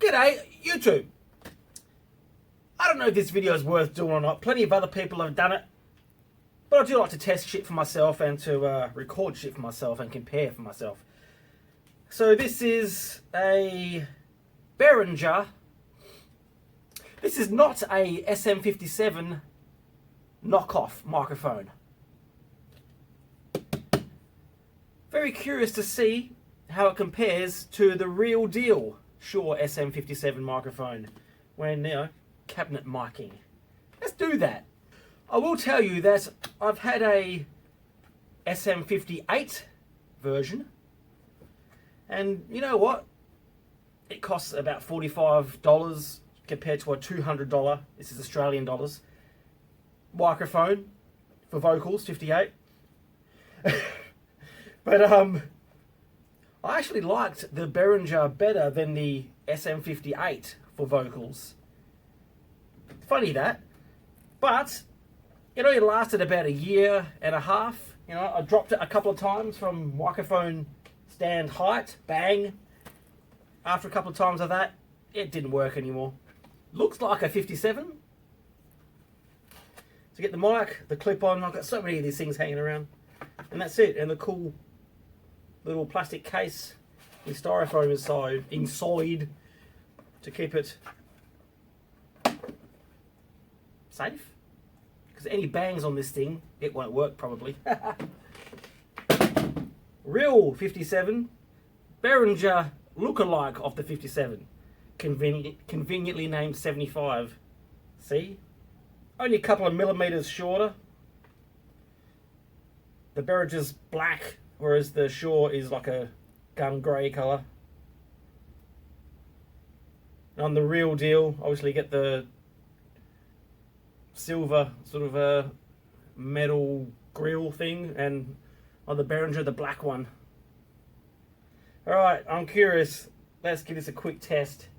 G'day, YouTube. I don't know if this video is worth doing or not. Plenty of other people have done it. But I do like to test shit for myself and to record shit for myself and compare for myself. So this is a Behringer. This is not a Sm57 knockoff microphone. Very curious to see how it compares to the real deal Shure Sm57 microphone when, you know, cabinet miking. Let's do that. I will tell you that I've had a Sm58 version, and you know what? It costs about $45 compared to a $200, this is Australian dollars, microphone for vocals, 58. But I actually liked the Behringer better than the Sm58 for vocals. Funny that, but it only lasted about a year and a half. You know, I dropped it a couple of times from microphone stand height, bang. After a couple of times of that, it didn't work anymore. Looks like a 57. To get the mic, the clip on, I've got so many of these things hanging around. And that's it, and the cool little plastic case with styrofoam inside to keep it safe. Because any bangs on this thing, it won't work probably. Real 57, Behringer lookalike of the 57, conveniently named 75. See? Only a couple of millimeters shorter. The Behringer's black, whereas the Shure is like a gun grey colour. And on the real deal, obviously get the silver sort of a metal grill thing, and on the Behringer, the black one. Alright, I'm curious. Let's give this a quick test.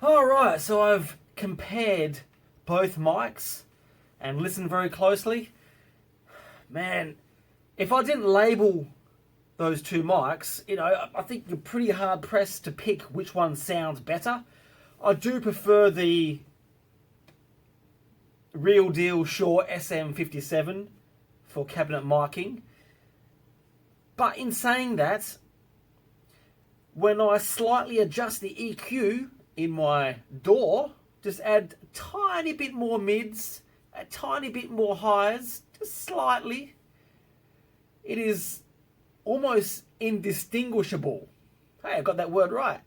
Alright, so I've compared both mics and listened very closely. Man, if I didn't label those two mics, you know, I think you're pretty hard pressed to pick which one sounds better. I do prefer the real deal Shure SM57 for cabinet miking. But in saying that, when I slightly adjust the EQ in my DAW, just add a tiny bit more mids, a tiny bit more highs, just slightly, it is almost indistinguishable. Hey, I got that word right.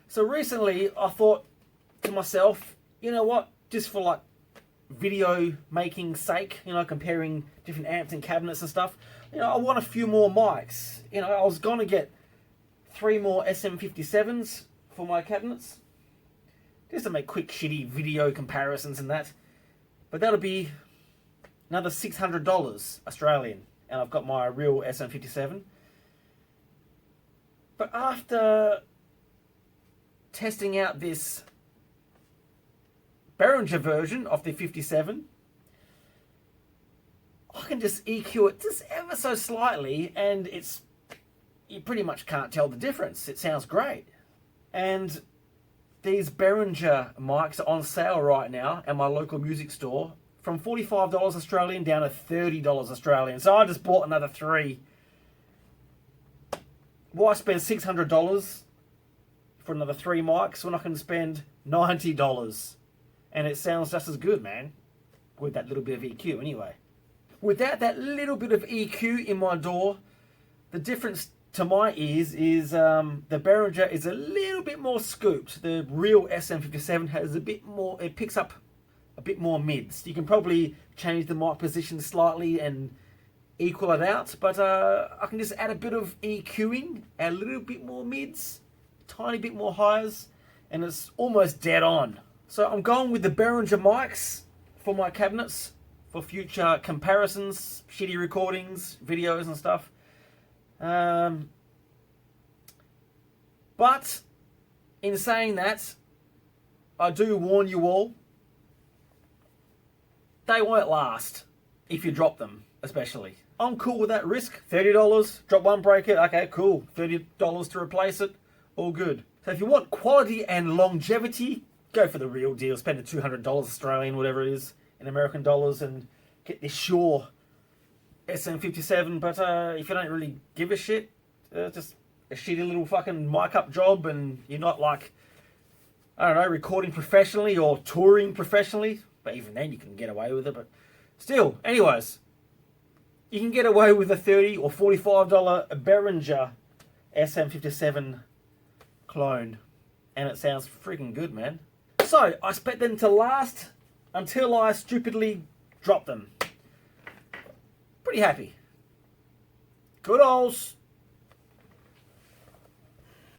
So recently I thought to myself, you know what, just for like video making sake, you know, comparing different amps and cabinets and stuff, you know, I want a few more mics. You know, I was going to get 3 more SM57s for my cabinets, just to make quick shitty video comparisons and that. But that'll be another $600 Australian, and I've got my real SM57. But after testing out this Behringer version of the 57, I can just EQ it just ever so slightly, and you pretty much can't tell the difference. It sounds great. And these Behringer mics are on sale right now at my local music store from $45 Australian down to $30 Australian. So I just bought another 3. Why spend $600 for another 3 mics when I can spend $90? And it sounds just as good, man, with that little bit of EQ anyway. Without that little bit of EQ in my DAW, the difference to my ears is the Behringer is a little bit more scooped. The real SM57 has a bit more, it picks up a bit more mids. You can probably change the mic position slightly and equal it out, but I can just add a bit of EQing, add a little bit more mids, tiny bit more highs, and it's almost dead on. So I'm going with the Behringer mics for my cabinets for future comparisons, shitty recordings, videos and stuff. But in saying that, I do warn you all, they won't last if you drop them, especially. I'm cool with that risk. $30, drop one, break it, okay, cool. $30 to replace it, all good. So if you want quality and longevity, go for the real deal. Spend the $200 Australian, whatever it is, in American dollars, and get this Shure SM57. But if you don't really give a shit, just a shitty little fucking mic up job, and you're not like, I don't know, recording professionally or touring professionally, but even then you can get away with it. But still, anyways, you can get away with a $30 or $45 Behringer SM57 clone, and it sounds freaking good, man. So I expect them to last until I stupidly drop them. Pretty happy. Good old